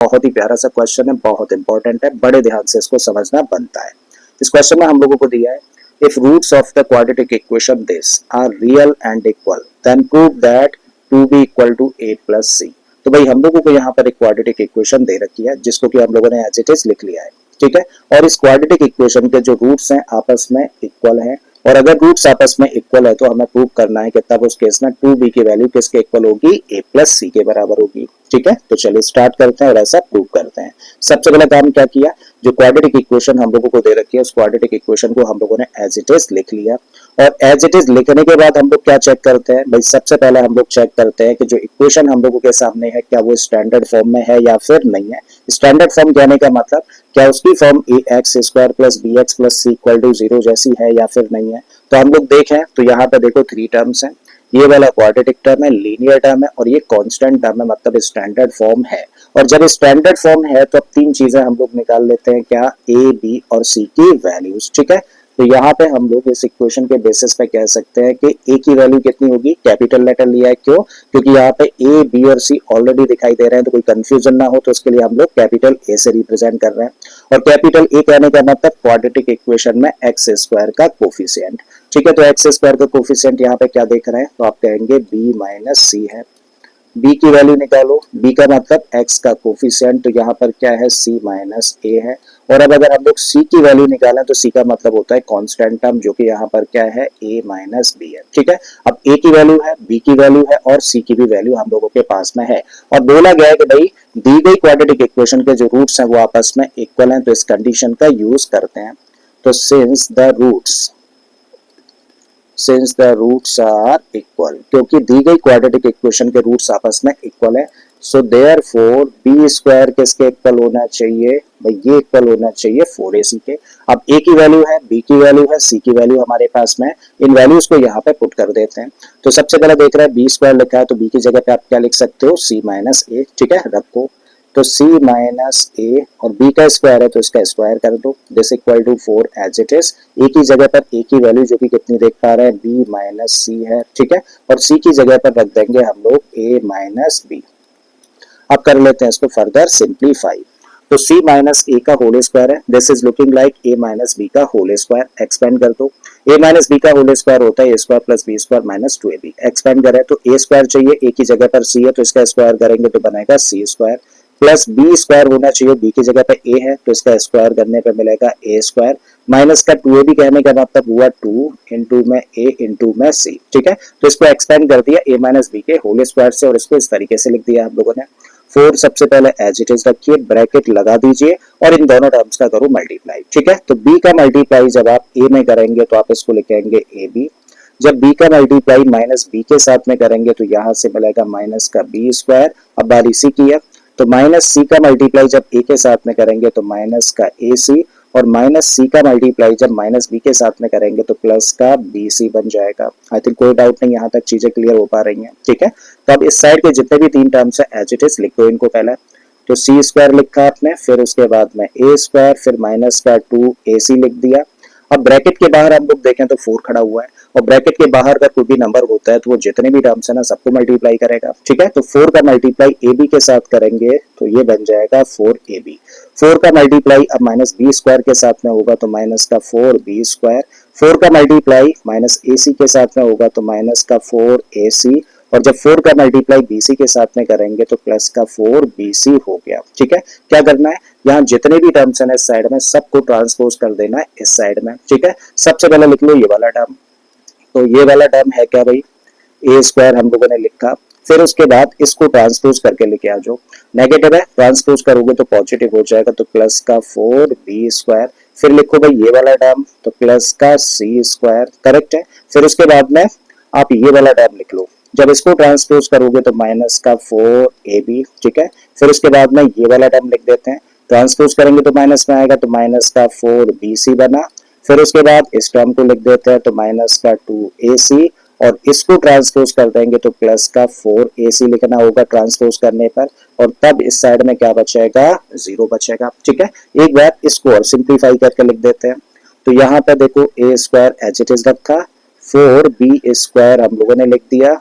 बहुत ही प्यारा सा क्वेश्चन है, बहुत इंपॉर्टेंट है, बड़े ध्यान से इसको समझना बनता है। इस क्वेश्चन में हम लोगों को दिया है if roots of the quadratic equation this are real and equal then prove that 2b equal to a plus C. तो भाई हम लोगों को यहाँ पर एक क्वाड्रेटिक इक्वेशन दे रखी है जिसको कि हम लोगों ने एज इट इज लिख लिया है, ठीक है। और इस क्वाड्रेटिक इक्वेशन के जो रूट्स हैं आपस में इक्वल हैं, और अगर रूट्स आपस में इक्वल है तो हमें प्रूव करना है कि तब उस केस में 2b की वैल्यू किसके इक्वल होगी, a प्लस सी के बराबर होगी, ठीक है। तो चलिए स्टार्ट करते हैं और ऐसा प्रूव करते हैं। सबसे पहले काम क्या किया, जो क्वाड्रेटिक इक्वेशन हम लोगों को दे रखी है उस क्वाड्रेटिक इक्वेशन को हम लोगों ने एज इट इज लिख लिया। और एज इट इज लिखने के बाद हम लोग क्या चेक करते हैं भाई, सबसे पहले हम लोग चेक करते हैं कि जो इक्वेशन हम लोगों के सामने है क्या वो स्टैंडर्ड फॉर्म में है या फिर नहीं है। स्टैंडर्ड फॉर्म कहने का मतलब क्या उसकी form a x square plus b x plus c equal to 0 जैसी है या फिर नहीं है। तो हम लोग देखें तो यहाँ पे देखो 3 टर्म्स हैं, ये वाला क्वाड्रेटिक टर्म है, लीनियर टर्म है और ये कांस्टेंट टर्म है, मतलब स्टैंडर्ड फॉर्म है। और जब स्टैंडर्ड फॉर्म है तो अब 3 चीजें हम लोग निकाल लेते हैं, क्या, ए बी और सी की वैल्यूज, ठीक है। तो यहाँ पे हम लोग इस इक्वेशन के बेसिस पे कह सकते हैं कि ए की वैल्यू कितनी होगी, कैपिटल लेटर लिया है, क्यों, क्योंकि यहाँ पे ए बी और सी ऑलरेडी दिखाई दे रहे हैं तो कोई कंफ्यूजन ना हो, तो इसके लिए हम लोग कैपिटल ए से रिप्रेजेंट कर रहे हैं। और कैपिटल ए कहने का मतलब क्वाड्रेटिक इक्वेशन में एक्स स्क्वायर का कोफिशिएंट, ठीक है। तो एक्स स्क्वायर का कोफिशिएंट यहाँ पे क्या देख रहे हैं, तो आप कहेंगे बी माइनस सी है। b की वैल्यू निकालो, b का मतलब x का कोफिशिएंट, तो यहाँ पर क्या है, c माइनस ए है। और अब अगर हम लोग c की वैल्यू निकालें तो c का मतलब होता है कांस्टेंट टर्म, जो कि यहाँ पर क्या है, a माइनस बी है, ठीक है। अब a की वैल्यू है, b की वैल्यू है और c की भी वैल्यू हम लोगों के पास में है। और बोला गया है कि भाई दी गई क्वाड्रेटिक इक्वेशन के जो रूट्स हैं वो आपस में इक्वल हैं, तो इस कंडीशन का यूज करते हैं। तो since the roots are equal, क्योंकि दी गई क्वाड्रेटिक इक्वेशन के रूट्स आपस में इक्वल है, सो देयरफॉर बी स्क्वायर किसके इक्वल होना चाहिए, भाई ये इक्वल होना चाहिए 4ac के। अब a की वैल्यू है, b की वैल्यू है, c की वैल्यू हमारे पास में, इन वैल्यूज को यहाँ पे पुट कर देते हैं। तो सबसे पहले देख रहे हैं बी स्क्वायर लिखा है तो b की जगह पे आप क्या लिख सकते हो, c माइनस ए, ठीक है, रखो। तो c माइनस ए और b का स्क्वायर है तो इसका स्क्वायर कर दो, this equal to 4 as it is. a की जगह पर a की वैल्यू जो कि कितनी देख पा रहे हैं, b माइनस सी है, ठीक है। और c की जगह पर रख देंगे हम लोग a माइनस बी। अब कर लेते हैं इसको फर्दर सिंप्लीफाई। तो c माइनस ए का होल स्क्वायर है, this is looking like a minus b का होल स्क्वायर, एक्सपेंड कर दो। a माइनस बी का होल स्क्वायर होता है a square plus b square minus 2ab। Expand करें तो a स्क्वायर चाहिए, a की जगह पर c है तो इसका स्क्वायर करेंगे तो बनेगा c square, plus b square होना चाहिए, बी की जगह पे ए है तो इसका स्क्वायर करने पे मिलेगा ए स्क्वायर, माइनस का 2ab कहने का मतलब हुआ 2 इंटू में ए इंटू में सी, ठीक है। तो इसको एक्सपेंड कर दिया a माइनस बी के होल स्क्वायर से और इसको इस तरीके से लिख दिया हम लोगों ने। 4 सबसे पहले एज इट इज रखिए, ब्रैकेट लगा दीजिए और इन दोनों टर्म्स का करो मल्टीप्लाई, ठीक है। तो b का मल्टीप्लाई जब आप a में करेंगे तो आप इसको लिखेंगे ab, जब b का मल्टीप्लाई माइनस b के साथ में करेंगे तो यहाँ से मिलेगा माइनस का b स्क्वायर। अब बारी सी की है तो माइनस सी का मल्टीप्लाई जब a के साथ में करेंगे तो माइनस का ए सी, और माइनस सी का मल्टीप्लाई जब माइनस बी के साथ में करेंगे तो प्लस का बी सी बन जाएगा। आई थिंक कोई डाउट नहीं, यहाँ तक चीजें क्लियर हो पा रही हैं, ठीक है। तो अब इस साइड के जितने भी 3 टर्म्स है एज इट इज लिख दो इनको पहले। तो सी स्क्वायर लिखा आपने, फिर उसके बाद में ए स्क्वायर, फिर माइनस का 2ac लिख दिया। अब ब्रैकेट के बाहर हम लोग देखें तो 4 खड़ा हुआ है, और ब्रैकेट के बाहर अगर कोई भी नंबर होता है तो वो जितने भी टर्म्स है ना सबको मल्टीप्लाई करेगा, ठीक है। तो 4 का मल्टीप्लाई ए बी के साथ करेंगे तो ये बन जाएगा 4ab। 4 का मल्टीप्लाई अब माइनस बी स्क्वायर के साथ में होगा तो माइनस का 4b स्क्वायर। 4 का मल्टीप्लाई माइनस ए सी के साथ में होगा तो माइनस का 4ac, और जब 4 का मल्टीप्लाई BC के साथ में करेंगे तो प्लस का 4BC हो गया, ठीक है। क्या करना है, यहाँ जितने भी टर्म्स हैं इस साइड में सबको ट्रांसपोज कर देना है इस साइड में, ठीक है। सबसे पहले लिख लो ये वाला टर्म, तो ये वाला टर्म है क्या भाई, ए स्क्वायर हम लोगों ने लिखा। फिर उसके बाद इसको ट्रांसपोज करके लेके आ जाओ, नेगेटिव है ट्रांसपोज करोगे तो पॉजिटिव हो जाएगा तो प्लस का 4b स्क्वायर। फिर लिखो भाई ये वाला टर्म तो प्लस का c स्क्वायर, करेक्ट है। फिर उसके बाद में आप ये वाला टर्म लिख लो, जब इसको ट्रांसपोज करोगे तो माइनस का 4ab, ठीक है। फिर उसके बाद में ये वाला टर्म लिख देते हैं, ट्रांसपोज करेंगे तो माइनस में आएगा तो माइनस का 4bc बना। फिर उसके बाद इस टर्म को लिख देते हैं तो माइनस का 2ac, और इसको ट्रांसपोज कर देंगे तो प्लस का 4ac लिखना होगा ट्रांसपोज करने पर, और तब इस साइड में क्या बचेगा, 0 बचेगा, ठीक है। एक बार इसको और सिंप्लीफाई करके लिख देते हैं। तो यहाँ पर देखो ए स्क्वायर एच इट इज रखा, 4b स्क्वायर हम लोगों ने लिख दिया,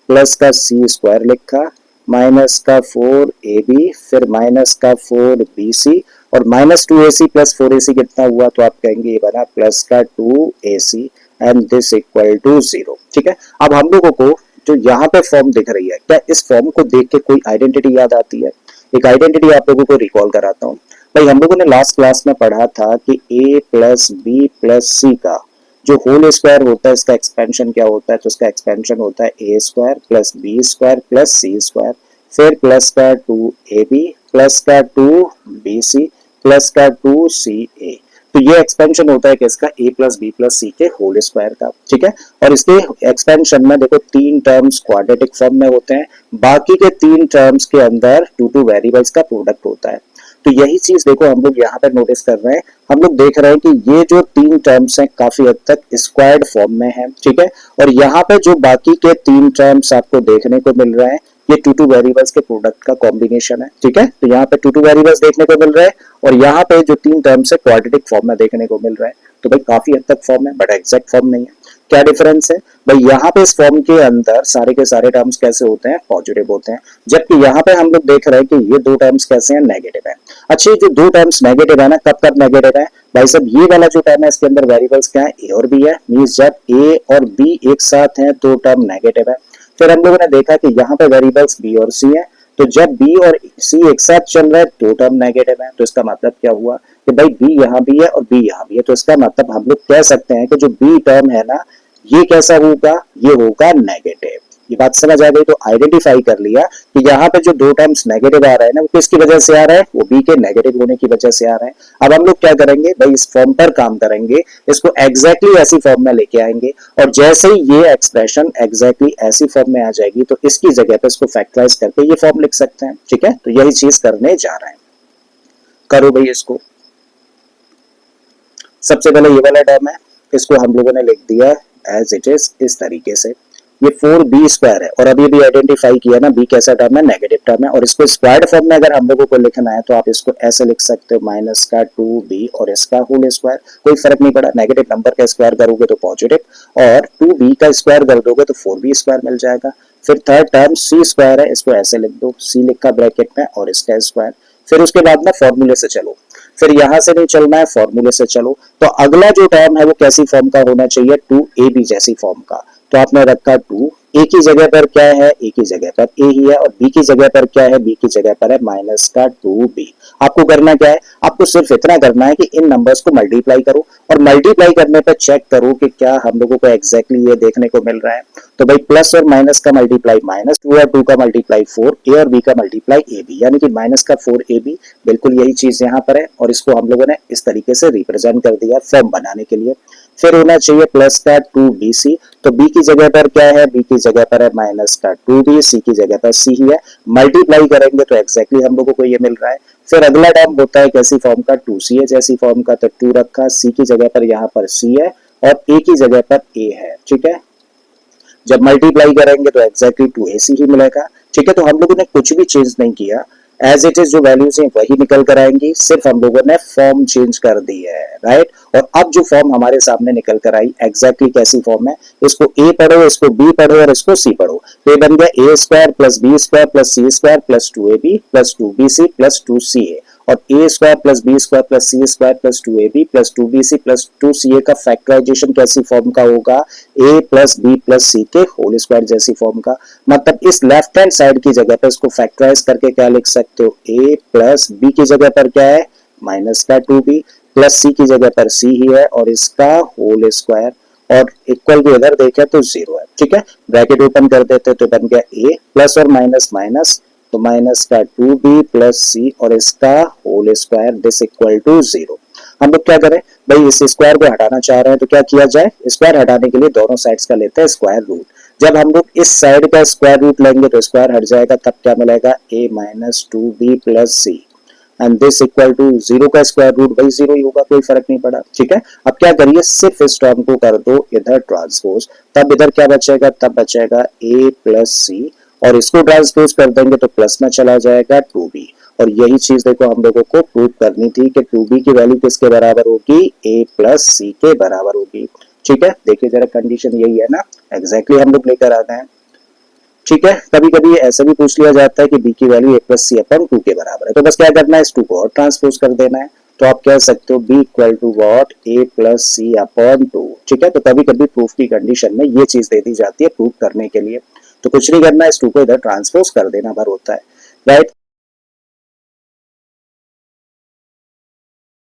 प्लस का c स्क्वायर लिखा, माइनस का 4ab, फिर माइनस का 4bc और माइनस 2ac प्लस 4ac कितना हुआ, तो आप कहेंगे ये बना प्लस का 2ac and this equal to 0। ठीक है, अब हम लोगों को जो यहाँ पे फॉर्म दिख रही है, क्या इस फॉर्म को देख के कोई आइडेंटिटी याद आती है? एक आइडेंटिटी आप लोगों को रिकॉल कराता हूँ। भाई हम लोगों ने लास्ट क्लास में पढ़ा था कि a प्लस बी प्लस सी का जो होल स्क्वायर होता है इसका एक्सपेंशन क्या होता है, तो इसका एक्सपेंशन होता है a square plus b square plus c square, फिर प्लस का 2ab प्लस का 2bc प्लस का 2ca। तो ये एक्सपेंशन होता है किसका, a plus b plus c के होल स्क्वायर का। ठीक है, और इसके एक्सपेंशन में देखो तीन टर्म्स क्वाड्रेटिक फॉर्म में होते हैं, बाकी के तीन टर्म्स के अंदर टू वेरिएबल्स का प्रोडक्ट होता है। तो यही चीज देखो हम लोग यहाँ पर नोटिस कर रहे हैं, हम लोग देख रहे हैं कि ये जो तीन टर्म्स हैं काफी हद तक स्क्वायर्ड फॉर्म में है। ठीक है, और यहाँ पे जो बाकी के तीन टर्म्स आपको देखने को मिल रहे हैं ये टू वेरिएबल्स के प्रोडक्ट का कॉम्बिनेशन है। ठीक है, तो यहाँ पे टू वेरिएबल्स देखने को मिल रहे हैं और यहाँ पे जो तीन टर्म्स है क्वाड्रेटिक फॉर्म में देखने को मिल रहा है। तो भाई काफी हद तक फॉर्म है बट एग्जैक्ट फॉर्म नहीं है। क्या डिफरेंस है भाई, यहाँ पे इस फॉर्म के अंदर सारे के सारे टर्म्स कैसे होते हैं, पॉजिटिव होते हैं, जबकि यहाँ पे हम लोग देख रहे हैं कि ये दो टर्म्स कैसे हैं, नेगेटिव है। अच्छा, ये जो दो टर्म्स नेगेटिव है ना, कब कब नेगेटिव है भाई साहब, ये वाला जो टर्म है इसके अंदर वेरिएबल्स क्या है, ए और बी है, मींस जब ए और बी एक साथ हैं तो टर्म नेगेटिव है। फिर हम लोगों ने देखा कि यहाँ पे वेरिएबल्स बी और सी है, तो जब बी और सी एक साथ चल रहा है तो टर्म नेगेटिव है। तो इसका मतलब क्या हुआ कि भाई बी यहाँ भी है और बी यहाँ भी है, तो इसका मतलब हम लोग कह सकते हैं कि जो बी टर्म है ना ये कैसा होगा, ये होगा नेगेटिव। ये बात समझ आ गई, तो आइडेंटिफाई कर लिया कि यहाँ पे जो दो टर्म्स नेगेटिव आ रहे हैं ना वो किसकी वजह से आ रहा है, वो बी के नेगेटिव होने की वजह से आ रहा है। अब हम लोग क्या करेंगे भाई, इस फॉर्म पर काम करेंगे, इसको एग्जैक्टली ऐसी फॉर्म में लेके आएंगे और जैसे ही ये एक्सप्रेशन एग्जैक्टली ऐसी फॉर्म में आ जाएगी तो इसकी जगह पे इसको फैक्टराइज करके ये फॉर्म लिख सकते हैं। ठीक है, तो यही चीज करने जा रहे हैं, करो भाई इसको। सबसे पहले ये वाला टर्म है, इसको हम लोगों ने लिख दिया एज इट इज इस तरीके से, ये 4b स्क्वायर है और अभी भी आइडेंटिफाई किया ना बी कैसा टर्म है, नेगेटिव टर्म है, और इसको स्क्वायर्ड फॉर्म में अगर हम लोगों को लिखना है तो आप इसको ऐसे लिख सकते हो माइनस का 2b और इसका होल स्क्वायर, कोई फर्क नहीं पड़ा, नेगेटिव नंबर का स्क्वायर करोगे तो पॉजिटिव और 2b का स्क्वायर कर दोगे तो 4b स्क्वायर मिल जाएगा। फिर थर्ड टर्म c स्क्वायर है, इसको ऐसे लिख दो, c लिखा ब्रैकेट में और इसका स्क्वायर। फिर उसके बाद में फॉर्मूले से चलो, फिर यहां से नहीं चलना है, फॉर्मूले से चलो। तो अगला जो टर्म है वो कैसी फॉर्म का होना चाहिए, 2ab जैसी फॉर्म का। तो आपने रखा 2, ए की जगह पर क्या है, ए की जगह पर ए ही है, और बी की जगह पर क्या है, बी की जगह पर है माइनस का 2b। आपको करना क्या है, आपको सिर्फ इतना करना है कि इन नंबर्स को मल्टीप्लाई करो और मल्टीप्लाई करने पर चेक करो कि क्या हम लोगों को एग्जैक्टली ये देखने को मिल रहा है। तो भाई प्लस और माइनस का मल्टीप्लाई माइनस, 2 और 2 का मल्टीप्लाई 4, ए और बी का मल्टीप्लाई ए बी, यानी कि माइनस का 4ab, बिल्कुल यही चीज यहाँ पर है और इसको हम लोगों ने इस तरीके से रिप्रेजेंट कर दिया फॉर्म बनाने के लिए। फिर होना चाहिए प्लस का 2bc, तो b की जगह पर क्या है, b की जगह पर है माइनस का 2b, c की जगह पर c ही है, मल्टीप्लाई करेंगे तो एग्जैक्टली हम लोगों को ये मिल रहा है। फिर अगला टर्म होता है कैसी फॉर्म का, 2ca जैसी फॉर्म का, तो 2 रखा, c की जगह पर यहाँ पर c है और a की जगह पर a है। ठीक है, जब मल्टीप्लाई करेंगे तो एग्जैक्टली 2ac ही मिलेगा। ठीक है, तो हम लोगों ने कुछ भी चेंज नहीं किया, एज इट इज जो वैल्यूज हैं वही निकल कर आएंगी, सिर्फ हम लोगों ने फॉर्म चेंज कर दी है, राइट। और अब जो फॉर्म हमारे सामने निकल कर आई एग्जैक्टली कैसी फॉर्म है, इसको a पढ़ो, इसको b पढ़ो और इसको c पढ़ो, तो ये बन गया a square plus b square plus c square plus 2ab plus 2bc plus 2ca, और a square plus b square plus c square plus 2ab plus 2bc plus 2ca का फैक्टराइजेशन कैसी फॉर्म का होगा, a plus b plus c के whole square जैसी form का। मतलब इस लेफ्ट हैंड साइड की जगह पर इसको फैक्टराइज करके क्या लिख सकते हो, a प्लस बी की जगह पर क्या है माइनस का 2b प्लस सी की जगह पर c ही है और इसका होल स्क्वायर, और इक्वल भी अगर देखें तो 0 है। ठीक है, ब्रैकेट ओपन कर देते तो बन गया a प्लस और माइनस माइनस, तो माइनस का 2b प्लस c और इसका whole square, this equal to 0। हम लोग क्या करें भाई, इस स्क्वायर को हटाना चाह रहे हैं तो क्या किया जाए, स्क्वायर हटाने के लिए दोनों साइड्स का लेते हैं स्क्वायर रूट। जब हम लोग इस साइड का स्क्वायर रूट लेंगे तो स्क्वायर हट जाएगा, तब क्या मिलेगा, a minus 2b plus c and this equal to 0 का स्क्वायर रूट भाई 0 ही होगा, कोई फर्क नहीं पड़ा। ठीक है, अब क्या करिए, सिर्फ इस टर्म को कर दो इधर ट्रांसपोज, तब इधर क्या बचेगा, तब बचेगा a प्लस c और इसको ट्रांसपोज कर देंगे तो प्लस में चला जाएगा 2b। और यही चीज देखो हम लोगों को प्रूव करनी थी कि 2b की वैल्यू किसके बराबर होगी, a प्लस c के बराबर होगी। ठीक है, देखिए जरा कंडीशन यही है ना, एग्जैक्टली हम लोग लेकर आ गए हैं। ठीक है, कभी कभी ऐसा भी पूछ लिया जाता है कि बी की value A plus c upon to के बराबर है, तो बस क्या करना है, इस टू को और ट्रांसपोज कर देना है। तो आप कह सकते हो b equal to what, a plus c upon two. ठीक है, तो कभी कभी प्रूफ की कंडीशन में ये चीज दे दी जाती है प्रूफ करने के लिए, तो कुछ नहीं करना है, इस टू को इधर ट्रांसपोज कर देना भर होता है, राइट।